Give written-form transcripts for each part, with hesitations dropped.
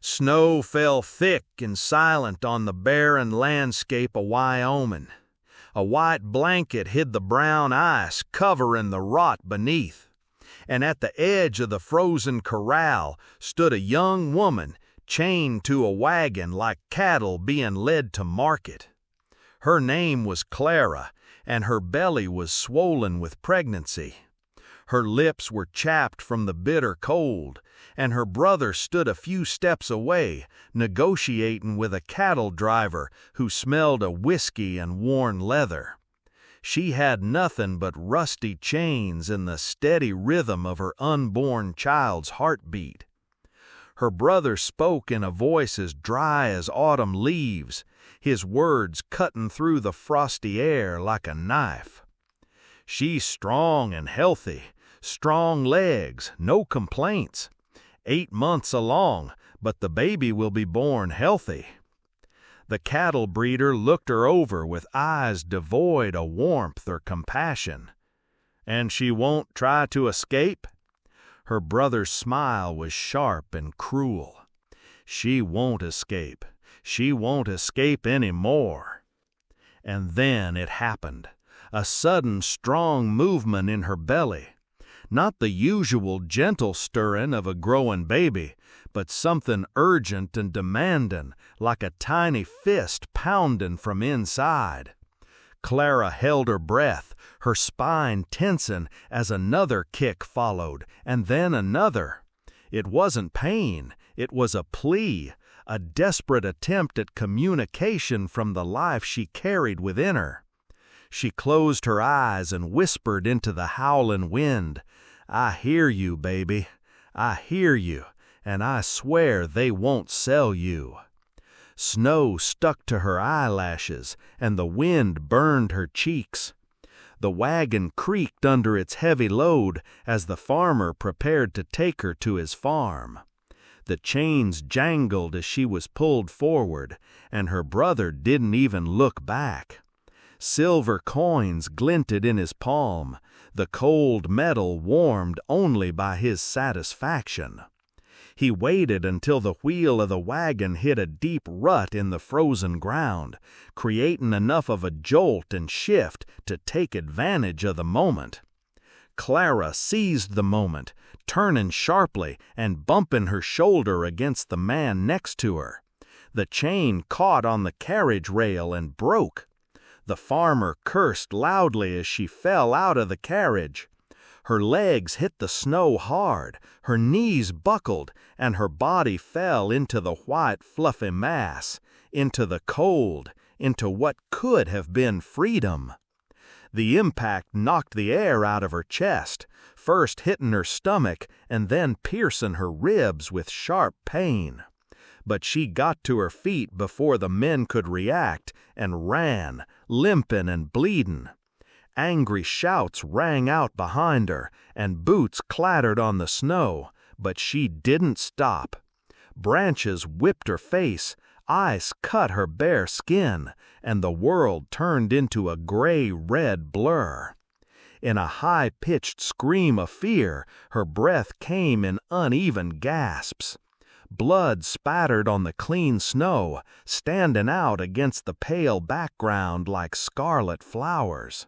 Snow fell thick and silent on the barren landscape of Wyoming. A white blanket hid the brown ice, covering the rot beneath. And at the edge of the frozen corral stood a young woman, chained to a wagon like cattle being led to market. Her name was Clara, and her belly was swollen with pregnancy. Her lips were chapped from the bitter cold, and her brother stood a few steps away, negotiating with a cattle driver who smelled of whiskey and worn leather. She had nothing but rusty chains and the steady rhythm of her unborn child's heartbeat. Her brother spoke in a voice as dry as autumn leaves, his words cutting through the frosty air like a knife. "She's strong and healthy, strong legs, no complaints. 8 months along, but the baby will be born healthy." The cattle breeder looked her over with eyes devoid of warmth or compassion. "And she won't try to escape?" Her brother's smile was sharp and cruel. "She won't escape. She won't escape any more." And then it happened. A sudden, strong movement in her belly. Not the usual gentle stirring of a growing baby, but something urgent and demanding, like a tiny fist pounding from inside. Clara held her breath, her spine tensing as another kick followed, and then another. It wasn't pain, it was a plea, a desperate attempt at communication from the life she carried within her. She closed her eyes and whispered into the howling wind, "I hear you, baby. I hear you, and I swear they won't sell you." Snow stuck to her eyelashes, and the wind burned her cheeks. The wagon creaked under its heavy load as the farmer prepared to take her to his farm. The chains jangled as she was pulled forward, and her brother didn't even look back. Silver coins glinted in his palm, the cold metal warmed only by his satisfaction. He waited until the wheel of the wagon hit a deep rut in the frozen ground, creating enough of a jolt and shift to take advantage of the moment. Clara seized the moment, turning sharply and bumping her shoulder against the man next to her. The chain caught on the carriage rail and broke. The farmer cursed loudly as she fell out of the carriage. Her legs hit the snow hard, her knees buckled, and her body fell into the white fluffy mass, into the cold, into what could have been freedom. The impact knocked the air out of her chest, first hitting her stomach and then piercing her ribs with sharp pain. But she got to her feet before the men could react and ran, limping and bleeding. Angry shouts rang out behind her, and boots clattered on the snow, but she didn't stop. Branches whipped her face, ice cut her bare skin, and the world turned into a gray-red blur. In a high-pitched scream of fear, her breath came in uneven gasps. Blood spattered on the clean snow, standing out against the pale background like scarlet flowers.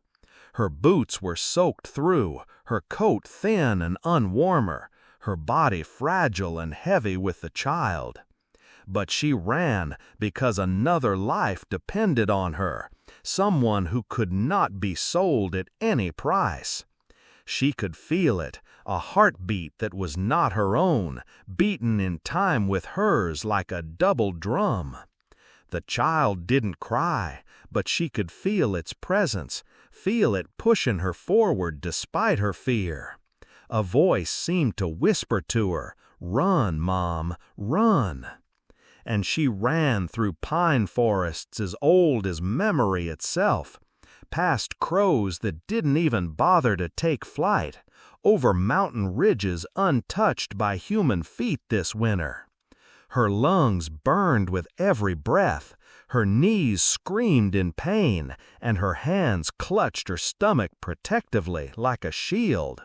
Her boots were soaked through, her coat thin and unwarmer, her body fragile and heavy with the child. But she ran because another life depended on her, someone who could not be sold at any price. She could feel it, a heartbeat that was not her own, beaten in time with hers like a double drum. The child didn't cry, but she could feel its presence, feel it pushing her forward despite her fear. A voice seemed to whisper to her, "Run, Mom, run." And she ran through pine forests as old as memory itself, past crows that didn't even bother to take flight, over mountain ridges untouched by human feet this winter. Her lungs burned with every breath, her knees screamed in pain, and her hands clutched her stomach protectively like a shield.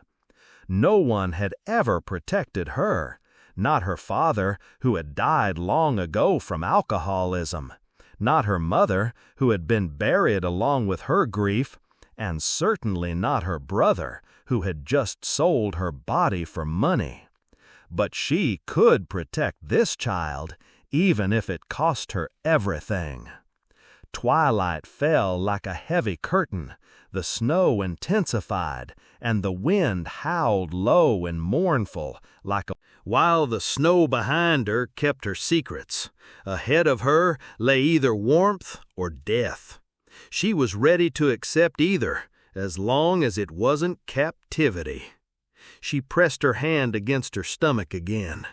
No one had ever protected her, Not her father, who had died long ago from alcoholism. Not her mother, who had been buried along with her grief. And certainly not her brother, who had just sold her body for money. But she could protect this child, even if it cost her everything. Twilight fell like a heavy curtain, the snow intensified, and the wind howled low and mournful, while the snow behind her kept her secrets. Ahead of her lay either warmth or death. She was ready to accept either, as long as it wasn't captivity. She pressed her hand against her stomach again.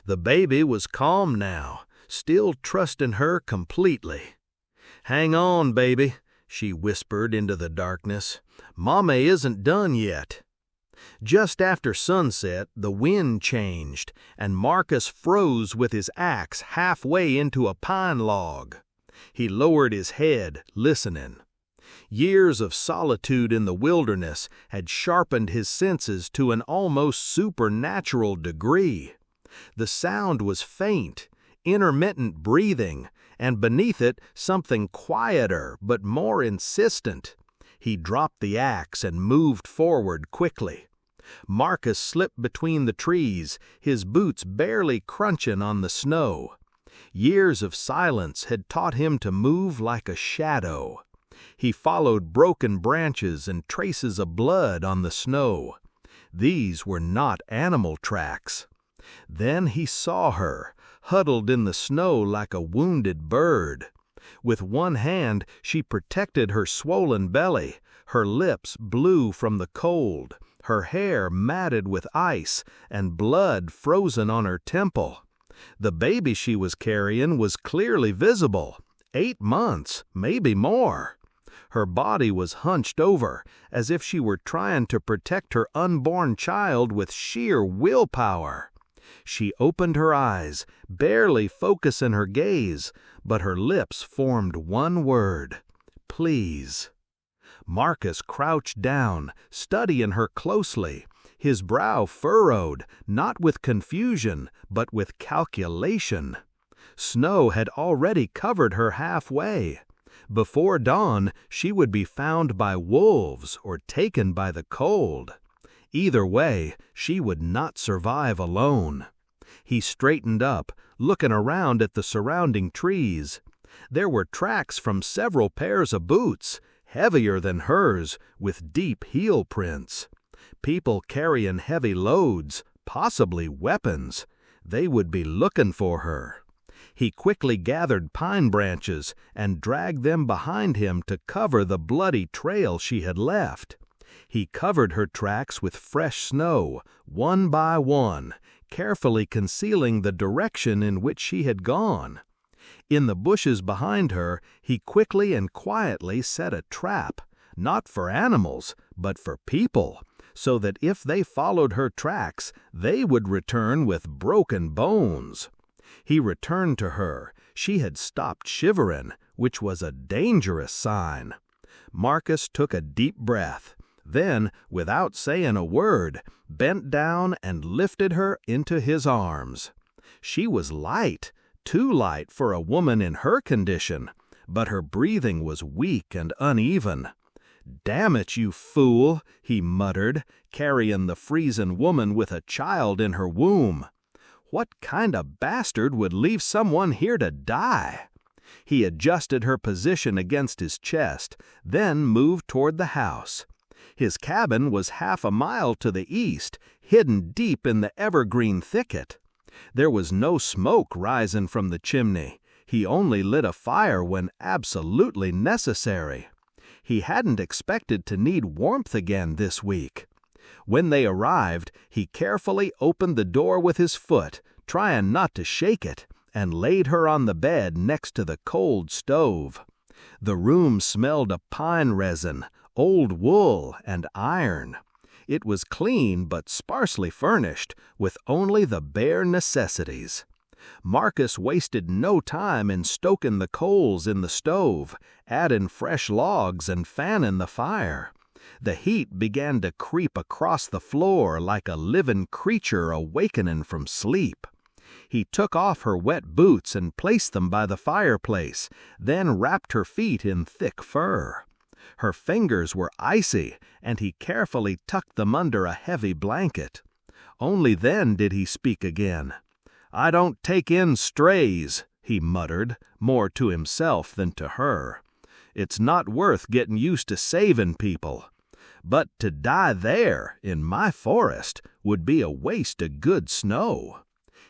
The baby was calm now, still trusting her completely. "Hang on, baby," she whispered into the darkness. "Mama isn't done yet." Just after sunset, the wind changed, and Marcus froze with his axe halfway into a pine log. He lowered his head, listening. Years of solitude in the wilderness had sharpened his senses to an almost supernatural degree. The sound was faint, intermittent breathing, and beneath it something quieter but more insistent. He dropped the axe and moved forward quickly. Marcus slipped between the trees, his boots barely crunching on the snow. Years of silence had taught him to move like a shadow. He followed broken branches and traces of blood on the snow. These were not animal tracks. Then he saw her, huddled in the snow like a wounded bird. With one hand she protected her swollen belly, her lips blue from the cold, her hair matted with ice, and blood frozen on her temple. The baby she was carrying was clearly visible, 8 months, maybe more. Her body was hunched over, as if she were trying to protect her unborn child with sheer willpower. She opened her eyes, barely focusing her gaze, but her lips formed one word: "Please." Marcus crouched down, studying her closely, his brow furrowed, not with confusion, but with calculation. Snow had already covered her halfway. Before dawn, she would be found by wolves or taken by the cold. Either way, she would not survive alone. He straightened up, looking around at the surrounding trees. There were tracks from several pairs of boots, heavier than hers, with deep heel prints. People carrying heavy loads, possibly weapons. They would be looking for her. He quickly gathered pine branches and dragged them behind him to cover the bloody trail she had left. He covered her tracks with fresh snow, one by one, carefully concealing the direction in which she had gone. In the bushes behind her, he quickly and quietly set a trap, not for animals, but for people, so that if they followed her tracks, they would return with broken bones. He returned to her. She had stopped shivering, which was a dangerous sign. Marcus took a deep breath, then, without saying a word, bent down and lifted her into his arms. She was light, too light for a woman in her condition, but her breathing was weak and uneven. "Damn it, you fool," he muttered, carrying the freezing woman with a child in her womb. What kind of bastard would leave someone here to die? He adjusted her position against his chest, then moved toward the house. His cabin was half a mile to the east, hidden deep in the evergreen thicket. There was no smoke rising from the chimney. He only lit a fire when absolutely necessary. He hadn't expected to need warmth again this week. When they arrived, he carefully opened the door with his foot, trying not to shake it, and laid her on the bed next to the cold stove. The room smelled of pine resin, old wool, and iron. It was clean but sparsely furnished, with only the bare necessities. Marcus wasted no time in stoking the coals in the stove, adding fresh logs and fanning the fire. The heat began to creep across the floor like a living creature awakening from sleep. He took off her wet boots and placed them by the fireplace, then wrapped her feet in thick fur. Her fingers were icy, and he carefully tucked them under a heavy blanket. Only then did he speak again. "I don't take in strays," he muttered, more to himself than to her. "It's not worth getting used to saving people. But to die there, in my forest, would be a waste of good snow."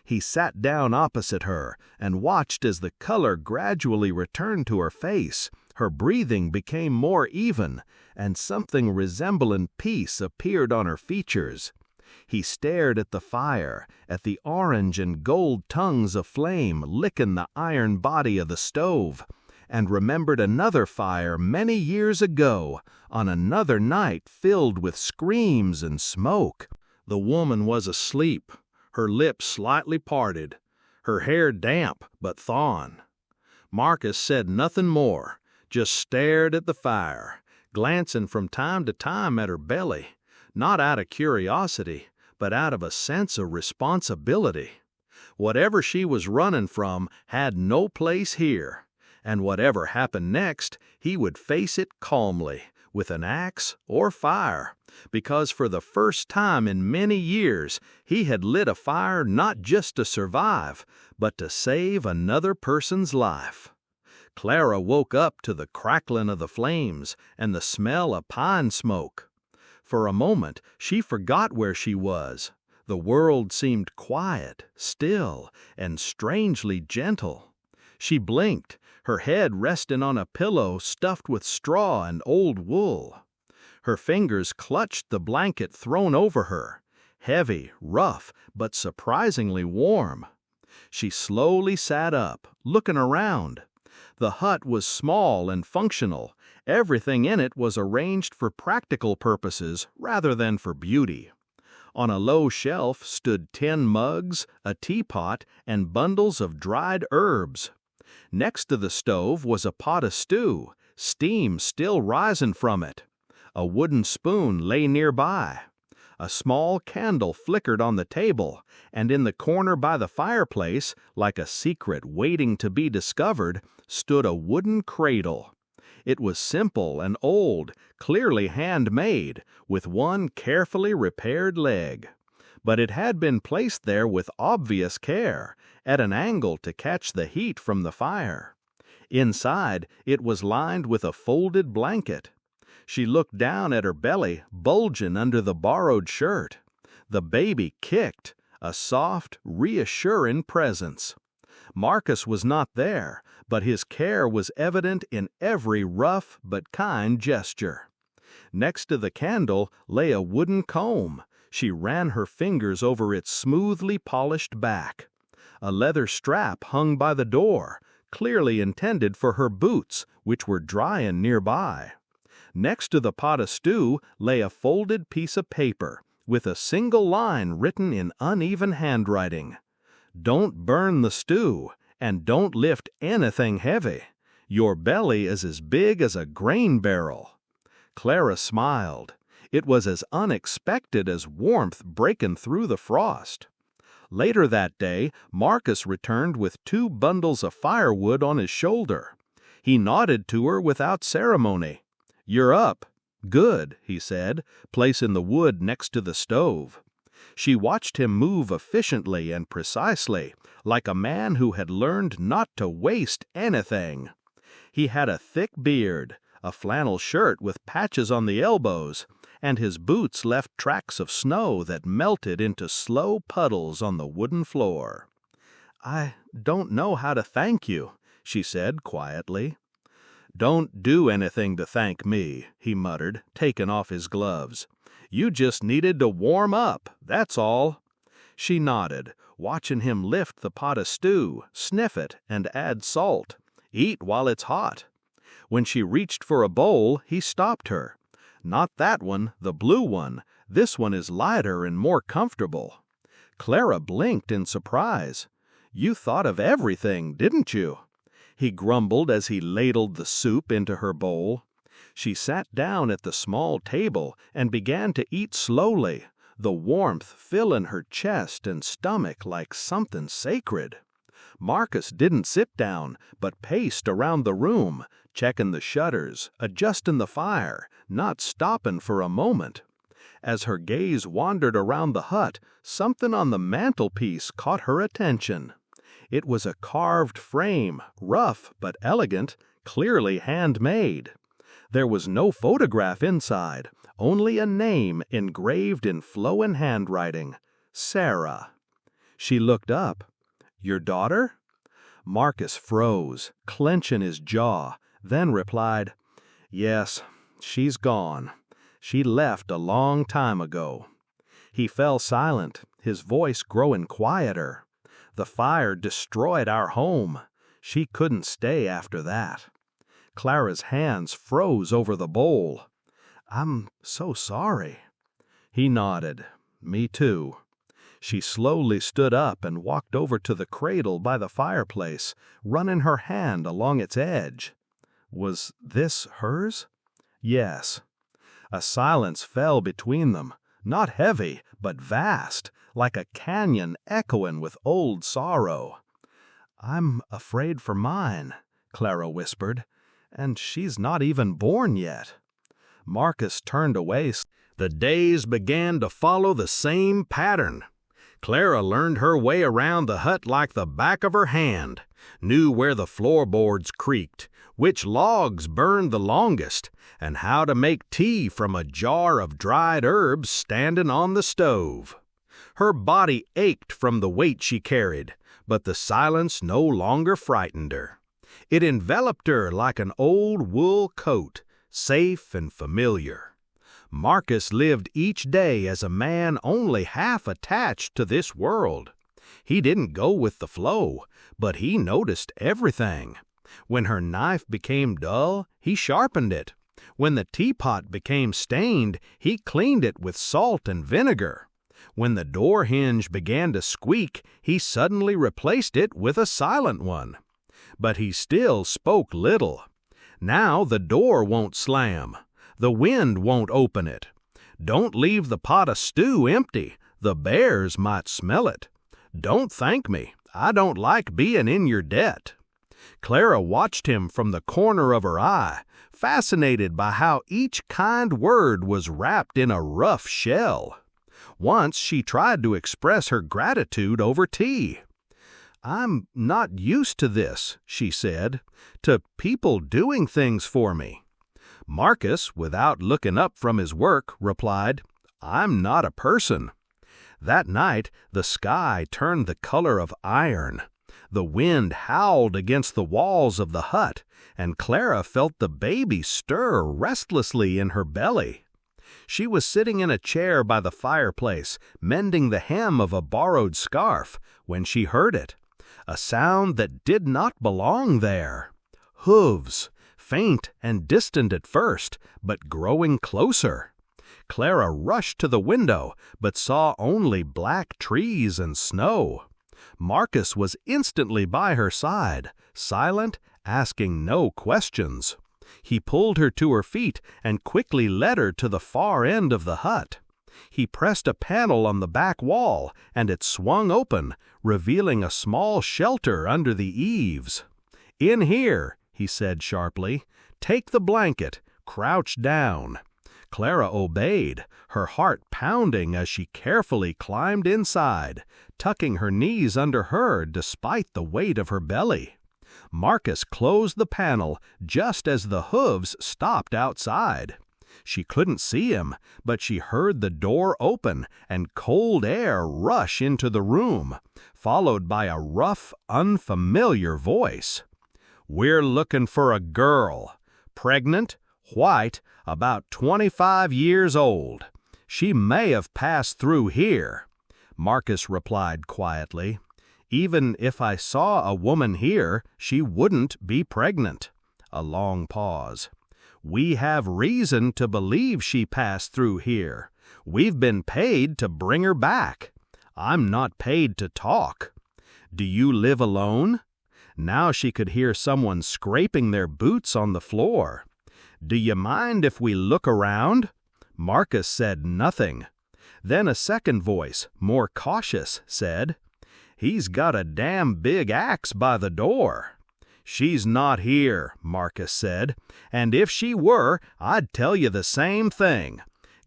He sat down opposite her and watched as the color gradually returned to her face. Her breathing became more even, and something resembling peace appeared on her features. He stared at the fire, at the orange and gold tongues of flame licking the iron body of the stove, and remembered another fire many years ago, on another night filled with screams and smoke. The woman was asleep, her lips slightly parted, her hair damp but thawing. Marcus said nothing more, just stared at the fire, glancing from time to time at her belly, not out of curiosity, but out of a sense of responsibility. Whatever she was running from had no place here, and whatever happened next, he would face it calmly, with an axe or fire, because for the first time in many years he had lit a fire not just to survive, but to save another person's life. Clara woke up to the crackling of the flames and the smell of pine smoke. For a moment she forgot where she was. The world seemed quiet, still, and strangely gentle. She blinked, her head resting on a pillow stuffed with straw and old wool. Her fingers clutched the blanket thrown over her, heavy, rough, but surprisingly warm. She slowly sat up, looking around. The hut was small and functional. Everything in it was arranged for practical purposes rather than for beauty. On a low shelf stood tin mugs, a teapot, and bundles of dried herbs. Next to the stove was a pot of stew, steam still rising from it. A wooden spoon lay nearby. A small candle flickered on the table, and in the corner by the fireplace, like a secret waiting to be discovered, stood a wooden cradle. It was simple and old, clearly handmade, with one carefully repaired leg. But it had been placed there with obvious care, at an angle to catch the heat from the fire. Inside, it was lined with a folded blanket. She looked down at her belly, bulging under the borrowed shirt. The baby kicked, a soft, reassuring presence. Marcus was not there, but his care was evident in every rough but kind gesture. Next to the candle lay a wooden comb. She ran her fingers over its smoothly polished back. A leather strap hung by the door, clearly intended for her boots, which were drying nearby. Next to the pot of stew lay a folded piece of paper, with a single line written in uneven handwriting. "Don't burn the stew, and don't lift anything heavy. Your belly is as big as a grain barrel." Clara smiled. It was as unexpected as warmth breaking through the frost. Later that day, Marcus returned with 2 bundles of firewood on his shoulder. He nodded to her without ceremony. "You're up." "Good," he said, placing the wood next to the stove. She watched him move efficiently and precisely, like a man who had learned not to waste anything. He had a thick beard, a flannel shirt with patches on the elbows, and his boots left tracks of snow that melted into slow puddles on the wooden floor. "I don't know how to thank you," she said quietly. "Don't do anything to thank me," he muttered, taking off his gloves. "You just needed to warm up, that's all." She nodded, watching him lift the pot of stew, sniff it, and add salt. "Eat while it's hot." When she reached for a bowl, he stopped her. "Not that one, the blue one. This one is lighter and more comfortable." Clara blinked in surprise. "You thought of everything, didn't you?" He grumbled as he ladled the soup into her bowl. She sat down at the small table and began to eat slowly, the warmth filling her chest and stomach like something sacred. Marcus didn't sit down, but paced around the room, checking the shutters, adjusting the fire, not stopping for a moment. As her gaze wandered around the hut, something on the mantelpiece caught her attention. It was a carved frame, rough but elegant, clearly handmade. There was no photograph inside, only a name engraved in flowing handwriting, Sarah. She looked up. "Your daughter?" Marcus froze, clenching his jaw, then replied, "Yes, she's gone. She left a long time ago." He fell silent, his voice growing quieter. "The fire destroyed our home. She couldn't stay after that." Clara's hands froze over the bowl. "I'm so sorry." He nodded. "Me too." She slowly stood up and walked over to the cradle by the fireplace, running her hand along its edge. Was this hers? Yes. A silence fell between them, not heavy, but vast, like a canyon echoing with old sorrow. "I'm afraid for mine," Clara whispered, "and she's not even born yet." Marcus turned away. The days began to follow the same pattern. Clara learned her way around the hut like the back of her hand, knew where the floorboards creaked, which logs burned the longest, and how to make tea from a jar of dried herbs standing on the stove. Her body ached from the weight she carried, but the silence no longer frightened her. It enveloped her like an old wool coat, safe and familiar. Marcus lived each day as a man only half attached to this world. He didn't go with the flow, but he noticed everything. When her knife became dull, he sharpened it. When the teapot became stained, he cleaned it with salt and vinegar. When the door hinge began to squeak, he suddenly replaced it with a silent one. But he still spoke little. Now the door won't slam. The wind won't open it. Don't leave the pot of stew empty. The bears might smell it. Don't thank me. I don't like being in your debt. Clara watched him from the corner of her eye, fascinated by how each kind word was wrapped in a rough shell. Once she tried to express her gratitude over tea. "I'm not used to this," she said, "to people doing things for me." Marcus, without looking up from his work, replied, "I'm not a person." That night, the sky turned the color of iron. The wind howled against the walls of the hut, and Clara felt the baby stir restlessly in her belly. She was sitting in a chair by the fireplace, mending the hem of a borrowed scarf, when she heard it. A sound that did not belong there. Hooves, faint and distant at first, but growing closer. Clara rushed to the window, but saw only black trees and snow. Marcus was instantly by her side, silent, asking no questions. He pulled her to her feet and quickly led her to the far end of the hut. He pressed a panel on the back wall, and it swung open, revealing a small shelter under the eaves. "In here," he said sharply. "Take the blanket. Crouch down." Clara obeyed, her heart pounding as she carefully climbed inside, tucking her knees under her despite the weight of her belly. Marcus closed the panel just as the hooves stopped outside. She couldn't see him, but she heard the door open and cold air rush into the room, followed by a rough, unfamiliar voice. "We're looking for a girl. Pregnant, white, about 25 years old. She may have passed through here," Marcus replied quietly. "Even if I saw a woman here, she wouldn't be pregnant." A long pause. "We have reason to believe she passed through here. We've been paid to bring her back. I'm not paid to talk. Do you live alone?" Now she could hear someone scraping their boots on the floor. "Do you mind if we look around?" Marcus said nothing. Then a second voice, more cautious, said, "He's got a damn big axe by the door." "She's not here," Marcus said, "and if she were, I'd tell you the same thing.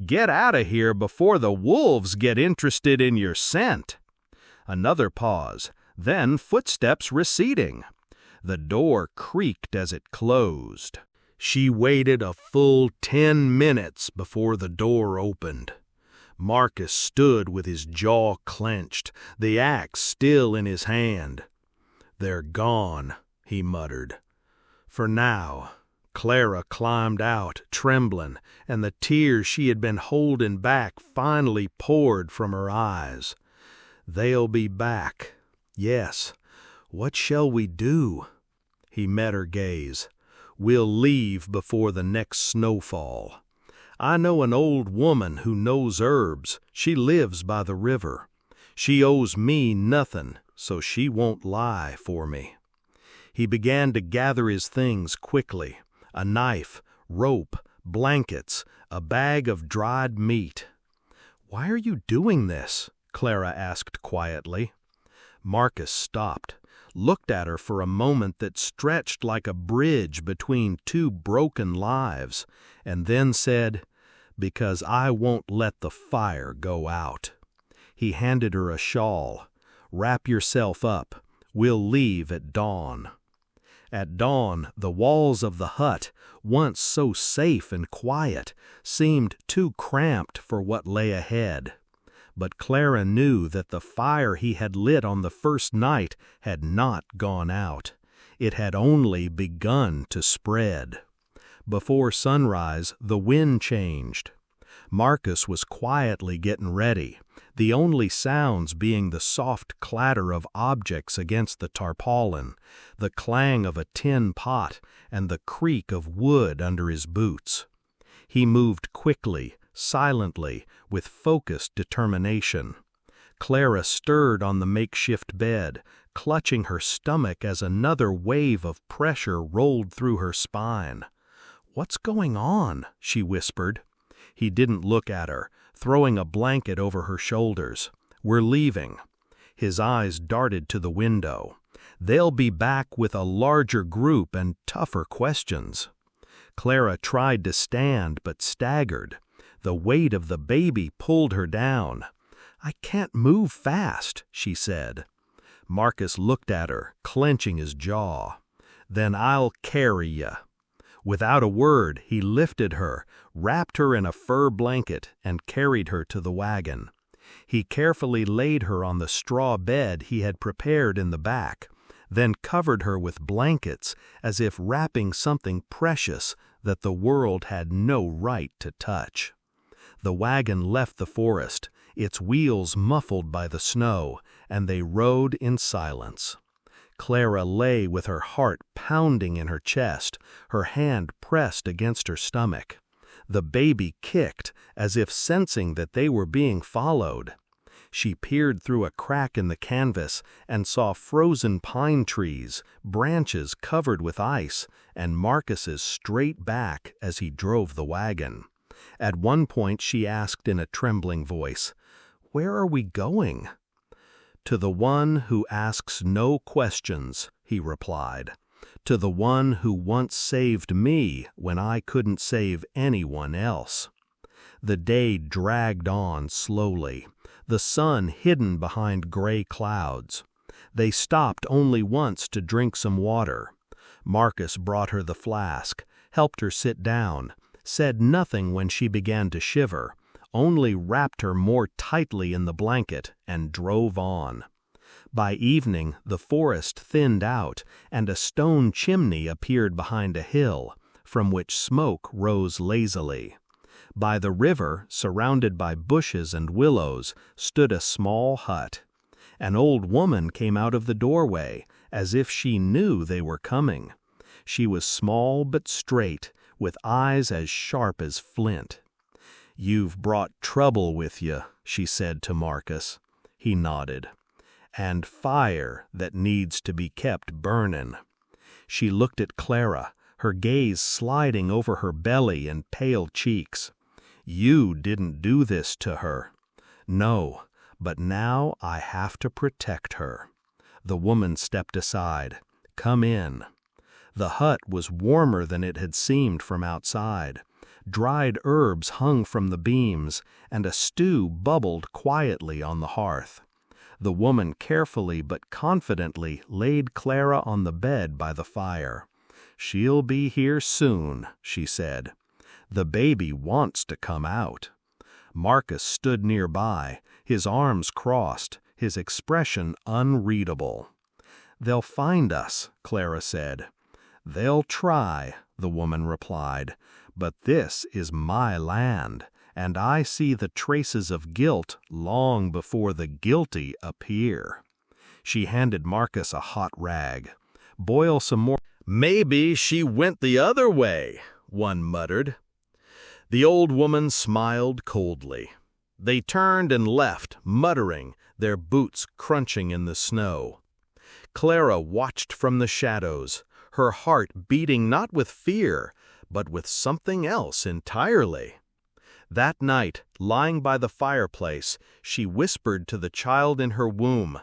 Get out of here before the wolves get interested in your scent." Another pause, then footsteps receding. The door creaked as it closed. She waited a full 10 minutes before the door opened. Marcus stood with his jaw clenched, the axe still in his hand. "They're gone," he muttered. For now. Clara climbed out, trembling, and the tears she had been holding back finally poured from her eyes. "They'll be back. Yes. What shall we do?" He met her gaze. "We'll leave before the next snowfall. I know an old woman who knows herbs. She lives by the river. She owes me nothing, so she won't lie for me." He began to gather his things quickly. A knife, rope, blankets, a bag of dried meat. "Why are you doing this?" Clara asked quietly. Marcus stopped, looked at her for a moment that stretched like a bridge between two broken lives, and then said, "Because I won't let the fire go out." He handed her a shawl. "Wrap yourself up. We'll leave at dawn." At dawn, the walls of the hut, once so safe and quiet, seemed too cramped for what lay ahead. But Clara knew that the fire he had lit on the first night had not gone out. It had only begun to spread. Before sunrise, the wind changed. Marcus was quietly getting ready, the only sounds being the soft clatter of objects against the tarpaulin, the clang of a tin pot, and the creak of wood under his boots. He moved quickly, silently, with focused determination. Clara stirred on the makeshift bed, clutching her stomach as another wave of pressure rolled through her spine. "What's going on?" she whispered. He didn't look at her, throwing a blanket over her shoulders. "We're leaving." His eyes darted to the window. "They'll be back with a larger group and tougher questions." Clara tried to stand but staggered. The weight of the baby pulled her down. "I can't move fast," she said. Marcus looked at her, clenching his jaw. "Then I'll carry ya." Without a word, he lifted her, wrapped her in a fur blanket, and carried her to the wagon. He carefully laid her on the straw bed he had prepared in the back, then covered her with blankets as if wrapping something precious that the world had no right to touch. The wagon left the forest, its wheels muffled by the snow, and they rode in silence. Clara lay with her heart pounding in her chest, her hand pressed against her stomach. The baby kicked, as if sensing that they were being followed. She peered through a crack in the canvas and saw frozen pine trees, branches covered with ice, and Marcus's straight back as he drove the wagon. At one point she asked in a trembling voice, "Where are we going?" "To the one who asks no questions," he replied. "To the one who once saved me when I couldn't save anyone else." The day dragged on slowly, the sun hidden behind gray clouds. They stopped only once to drink some water. Marcus brought her the flask, helped her sit down, said nothing when she began to shiver, only wrapped her more tightly in the blanket and drove on. By evening, the forest thinned out, and a stone chimney appeared behind a hill, from which smoke rose lazily. By the river, surrounded by bushes and willows, stood a small hut. An old woman came out of the doorway, as if she knew they were coming. She was small but straight, with eyes as sharp as flint. "You've brought trouble with you," she said to Marcus. He nodded. "And fire that needs to be kept burning." She looked at Clara, her gaze sliding over her belly and pale cheeks. "You didn't do this to her." "No, but now I have to protect her." The woman stepped aside. "Come in." The hut was warmer than it had seemed from outside. Dried herbs hung from the beams, and a stew bubbled quietly on the hearth. The woman carefully but confidently laid Clara on the bed by the fire. "She'll be here soon," she said. "The baby wants to come out." Marcus stood nearby, his arms crossed, his expression unreadable. "They'll find us," Clara said. "They'll try," the woman replied, "but this is my land, and I see the traces of guilt long before the guilty appear." She handed Marcus a hot rag. "Boil some more." "Maybe she went the other way," one muttered. The old woman smiled coldly. They turned and left, muttering, their boots crunching in the snow. Clara watched from the shadows, her heart beating not with fear, but with something else entirely. That night, lying by the fireplace, she whispered to the child in her womb.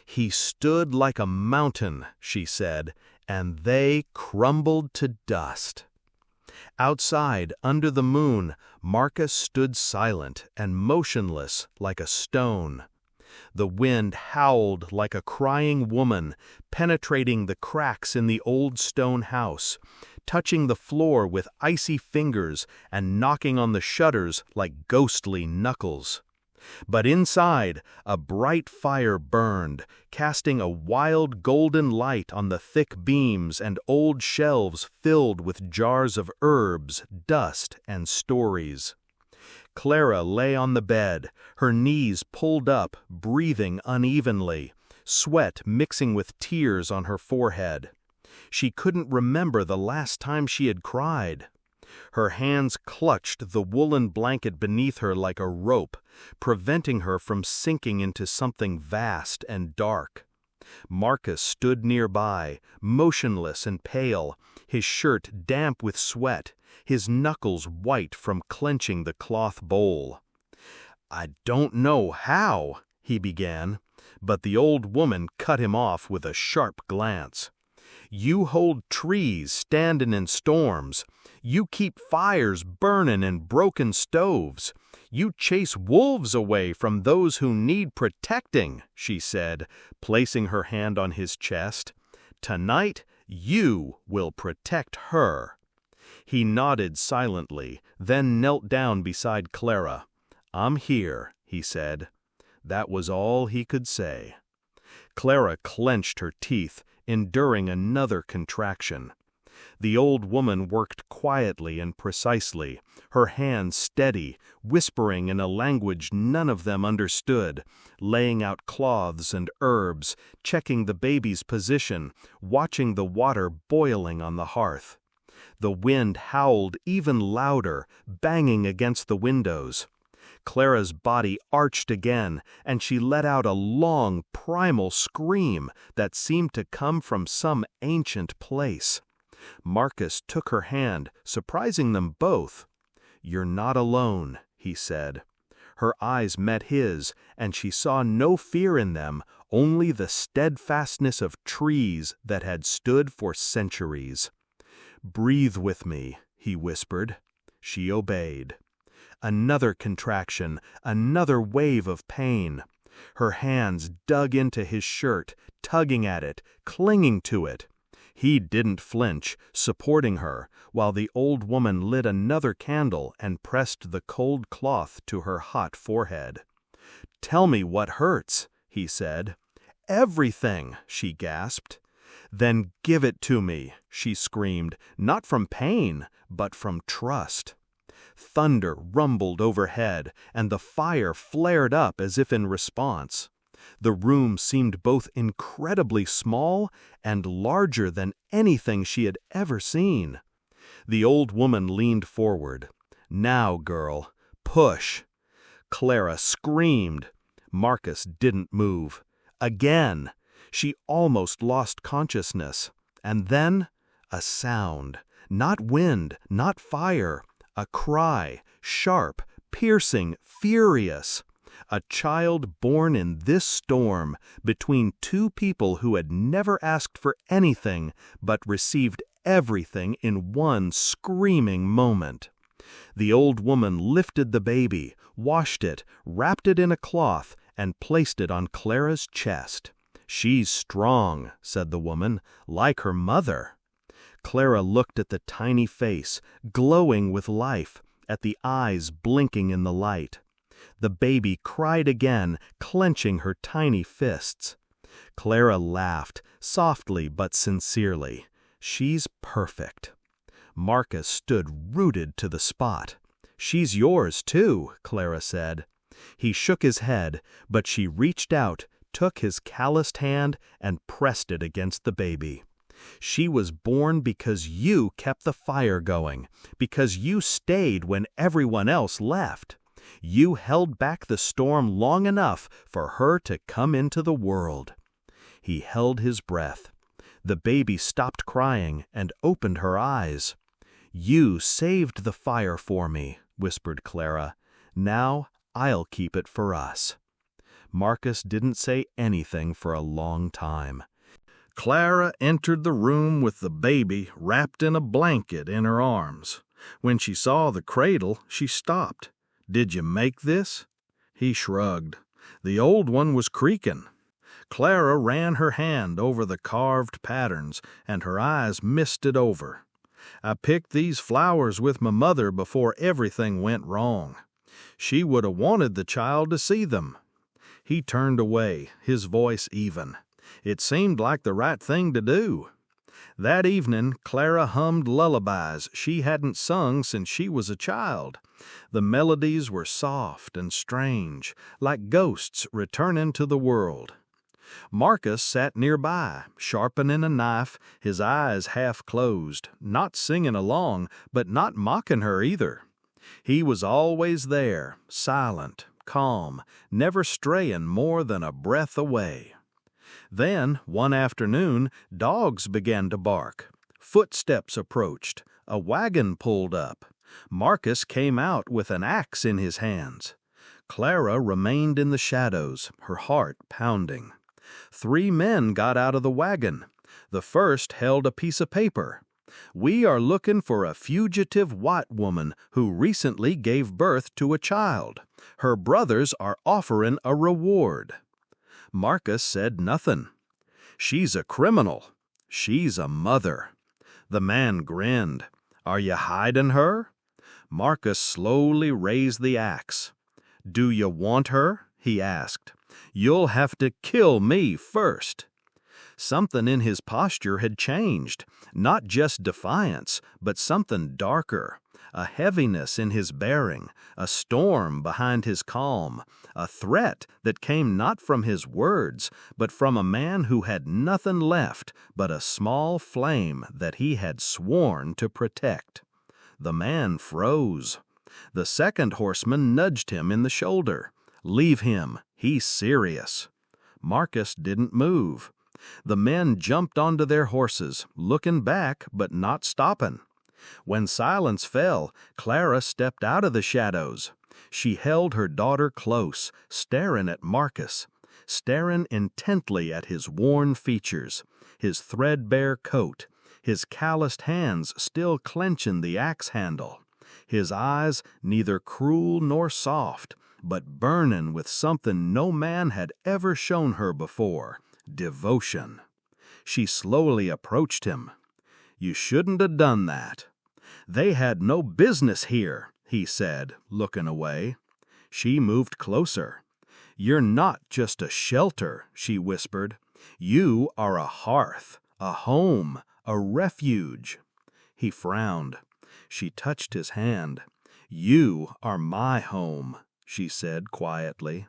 "He stood like a mountain," she said, "and they crumbled to dust." Outside, under the moon, Marcus stood silent and motionless like a stone. The wind howled like a crying woman, penetrating the cracks in the old stone house, touching the floor with icy fingers and knocking on the shutters like ghostly knuckles. But inside, a bright fire burned, casting a wild golden light on the thick beams and old shelves filled with jars of herbs, dust, and stories. Clara lay on the bed, her knees pulled up, breathing unevenly, sweat mixing with tears on her forehead. She couldn't remember the last time she had cried. Her hands clutched the woolen blanket beneath her like a rope, preventing her from sinking into something vast and dark. Marcus stood nearby, motionless and pale, his shirt damp with sweat, his knuckles white from clenching the cloth bowl. "I don't know how," he began, but the old woman cut him off with a sharp glance. "You hold trees standin' in storms. You keep fires burnin' in broken stoves. You chase wolves away from those who need protecting," she said, placing her hand on his chest. "Tonight, you will protect her." He nodded silently, then knelt down beside Clara. "I'm here," he said. That was all he could say. Clara clenched her teeth, enduring another contraction. The old woman worked quietly and precisely, her hands steady, whispering in a language none of them understood, laying out cloths and herbs, checking the baby's position, watching the water boiling on the hearth. The wind howled even louder, banging against the windows. Clara's body arched again, and she let out a long, primal scream that seemed to come from some ancient place. Marcus took her hand, surprising them both. "You're not alone," he said. Her eyes met his, and she saw no fear in them, only the steadfastness of trees that had stood for centuries. "Breathe with me," he whispered. She obeyed. Another contraction, another wave of pain. Her hands dug into his shirt, tugging at it, clinging to it. He didn't flinch, supporting her, while the old woman lit another candle and pressed the cold cloth to her hot forehead. "Tell me what hurts," he said. "Everything," she gasped. "Then give it to me," she screamed, not from pain, but from trust. Thunder rumbled overhead, and the fire flared up as if in response. The room seemed both incredibly small and larger than anything she had ever seen. The old woman leaned forward. "Now, girl, push." Clara screamed. Marcus didn't move. Again. She almost lost consciousness. And then, a sound. Not wind, not fire. A cry, sharp, piercing, furious. A child born in this storm, between two people who had never asked for anything but received everything in one screaming moment. The old woman lifted the baby, washed it, wrapped it in a cloth, and placed it on Clara's chest. "She's strong," said the woman, "like her mother." Clara looked at the tiny face, glowing with life, at the eyes blinking in the light. The baby cried again, clenching her tiny fists. Clara laughed, softly but sincerely. "She's perfect." Marcus stood rooted to the spot. "She's yours, too," Clara said. He shook his head, but she reached out, took his calloused hand, and pressed it against the baby. "She was born because you kept the fire going, because you stayed when everyone else left. You held back the storm long enough for her to come into the world." He held his breath. The baby stopped crying and opened her eyes. "You saved the fire for me," whispered Clara. "Now I'll keep it for us." Marcus didn't say anything for a long time. Clara entered the room with the baby wrapped in a blanket in her arms. When she saw the cradle, she stopped. "Did you make this?" He shrugged. The old one was creaking. Clara ran her hand over the carved patterns, and her eyes misted over. "I picked these flowers with my mother before everything went wrong. She would have wanted the child to see them." He turned away, his voice even. It seemed like the right thing to do. That evening, Clara hummed lullabies she hadn't sung since she was a child. The melodies were soft and strange, like ghosts returning to the world. Marcus sat nearby, sharpening a knife, his eyes half closed, not singing along, but not mocking her either. He was always there, silent, calm, never straying more than a breath away. Then, one afternoon, dogs began to bark. Footsteps approached. A wagon pulled up. Marcus came out with an axe in his hands. Clara remained in the shadows, her heart pounding. 3 men got out of the wagon. The first held a piece of paper. "We are looking for a fugitive white woman who recently gave birth to a child. Her brothers are offering a reward." Marcus said nothing. "She's a criminal. She's a mother." The man grinned. "Are you hiding her?" Marcus slowly raised the axe. "Do you want her?" he asked. "You'll have to kill me first." Something in his posture had changed, not just defiance, but something darker, a heaviness in his bearing, a storm behind his calm, a threat that came not from his words, but from a man who had nothing left but a small flame that he had sworn to protect. The man froze. The second horseman nudged him in the shoulder. "Leave him, he's serious." Marcus didn't move. The men jumped onto their horses, looking back but not stopping. When silence fell, Clara stepped out of the shadows. She held her daughter close, staring at Marcus, staring intently at his worn features, his threadbare coat, his calloused hands still clenching the axe handle, his eyes neither cruel nor soft, but burning with something no man had ever shown her before: devotion. She slowly approached him. "You shouldn't have done that." "They had no business here," he said, looking away. She moved closer. "You're not just a shelter," she whispered. "You are a hearth, a home, a refuge." He frowned. She touched his hand. "You are my home," she said quietly.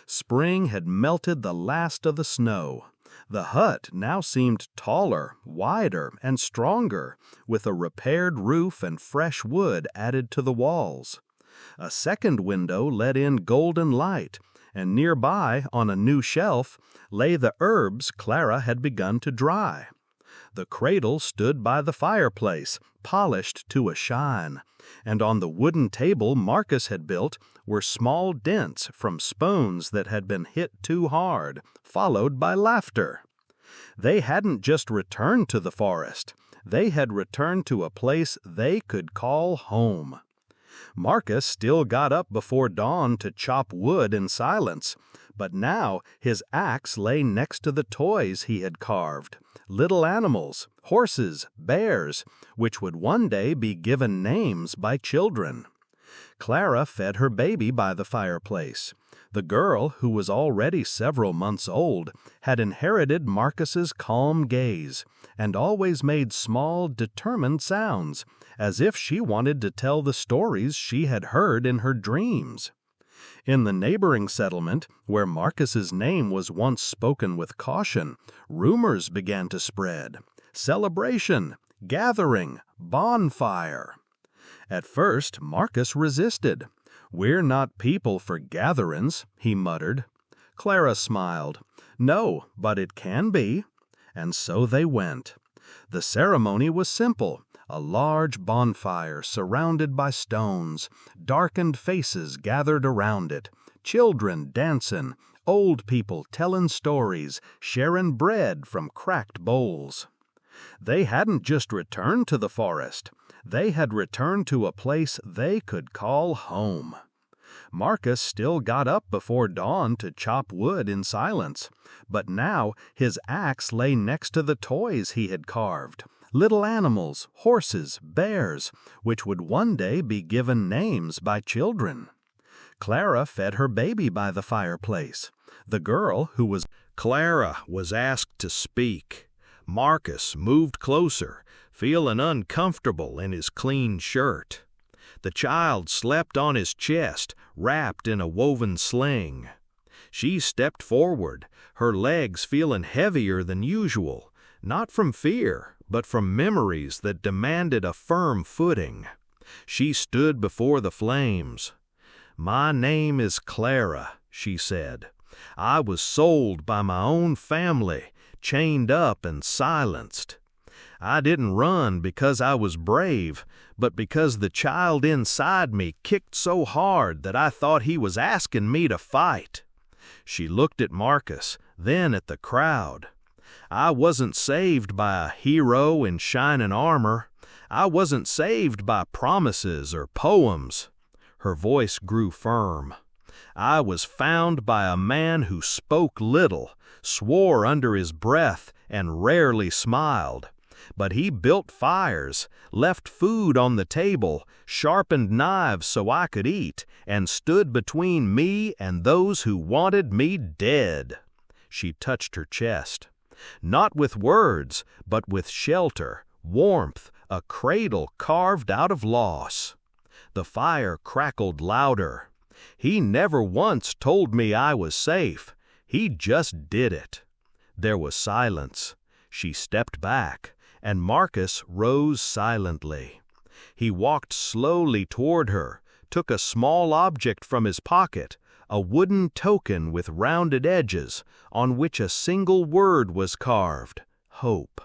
Spring had melted the last of the snow. The hut now seemed taller, wider, and stronger, with a repaired roof and fresh wood added to the walls. A second window let in golden light, and nearby, on a new shelf, lay the herbs Clara had begun to dry. The cradle stood by the fireplace, polished to a shine, and on the wooden table Marcus had built were small dents from spoons that had been hit too hard, followed by laughter. They hadn't just returned to the forest. They had returned to a place they could call home. Marcus still got up before dawn to chop wood in silence, but now his axe lay next to the toys he had carved, little animals, horses, bears, which would one day be given names by children. Clara fed her baby by the fireplace. The girl, who was already several months old, had inherited Marcus's calm gaze, and always made small, determined sounds, as if she wanted to tell the stories she had heard in her dreams. In the neighboring settlement, where Marcus's name was once spoken with caution, rumors began to spread. Celebration, gathering, bonfire. At first, Marcus resisted. "We're not people for gatherings," he muttered. Clara smiled. "No, but it can be." And so they went. The ceremony was simple. A large bonfire surrounded by stones, darkened faces gathered around it, children dancing, old people telling stories, sharing bread from cracked bowls. They hadn't just returned to the forest. They had returned to a place they could call home. Marcus still got up before dawn to chop wood in silence, but now his axe lay next to the toys he had carved. Little animals, horses, bears, which would one day be given names by children. Clara fed her baby by the fireplace. The girl, Clara was asked to speak. Marcus moved closer, feeling uncomfortable in his clean shirt. The child slept on his chest, wrapped in a woven sling. She stepped forward, her legs feeling heavier than usual, not from fear, but from memories that demanded a firm footing. She stood before the flames. "My name is Clara," she said. "I was sold by my own family, chained up and silenced. I didn't run because I was brave, but because the child inside me kicked so hard that I thought he was asking me to fight." She looked at Marcus, then at the crowd. "I wasn't saved by a hero in shining armor. I wasn't saved by promises or poems." Her voice grew firm. "I was found by a man who spoke little, swore under his breath, and rarely smiled. But he built fires, left food on the table, sharpened knives so I could eat, and stood between me and those who wanted me dead." She touched her chest. "Not with words, but with shelter, warmth, a cradle carved out of loss." The fire crackled louder. "He never once told me I was safe. He just did it." There was silence. She stepped back, and Marcus rose silently. He walked slowly toward her, took a small object from his pocket, a wooden token with rounded edges, on which a single word was carved: hope.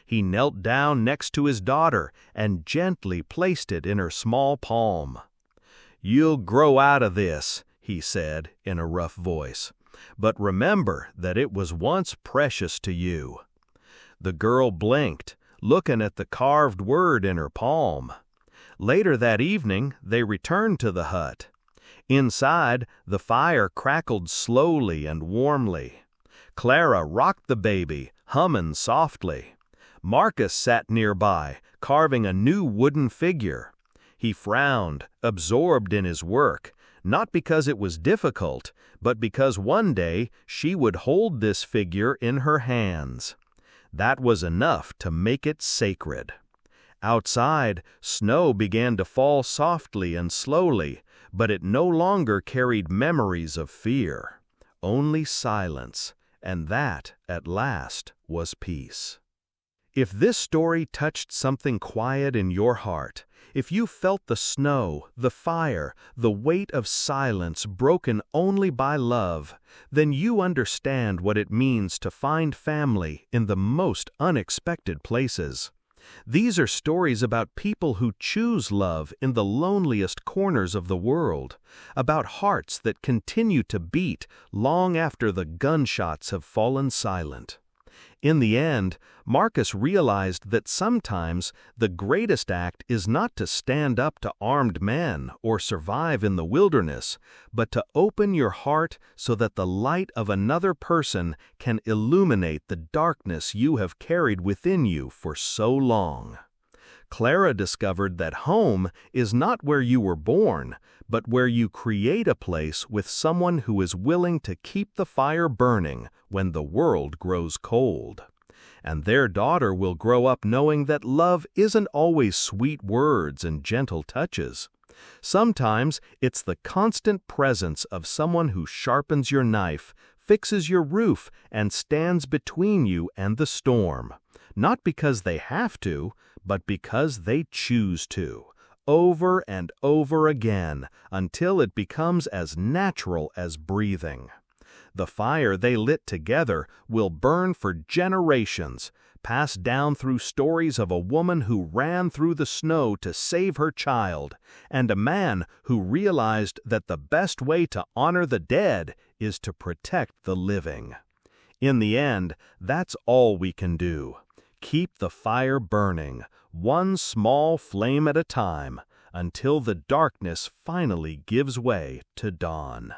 He knelt down next to his daughter and gently placed it in her small palm. "You'll grow out of this," he said in a rough voice, "but remember that it was once precious to you." The girl blinked, looking at the carved word in her palm. Later that evening, they returned to the hut. Inside, the fire crackled slowly and warmly. Clara rocked the baby, humming softly. Marcus sat nearby, carving a new wooden figure. He frowned, absorbed in his work, not because it was difficult, but because one day she would hold this figure in her hands. That was enough to make it sacred. Outside, snow began to fall softly and slowly, but it no longer carried memories of fear, only silence, and that, at last, was peace. If this story touched something quiet in your heart, If you felt the snow, the fire, the weight of silence broken only by love, then you understand what it means to find family in the most unexpected places. These are stories about people who choose love in the loneliest corners of the world, about hearts that continue to beat long after the gunshots have fallen silent. In the end, Marcus realized that sometimes the greatest act is not to stand up to armed men or survive in the wilderness, but to open your heart so that the light of another person can illuminate the darkness you have carried within you for so long. Clara discovered that home is not where you were born, but where you create a place with someone who is willing to keep the fire burning when the world grows cold. And their daughter will grow up knowing that love isn't always sweet words and gentle touches. Sometimes it's the constant presence of someone who sharpens your knife, fixes your roof, and stands between you and the storm. Not because they have to, but because they choose to, over and over again, until it becomes as natural as breathing. The fire they lit together will burn for generations, passed down through stories of a woman who ran through the snow to save her child, and a man who realized that the best way to honor the dead is to protect the living. In the end, that's all we can do. Keep the fire burning, one small flame at a time, until the darkness finally gives way to dawn.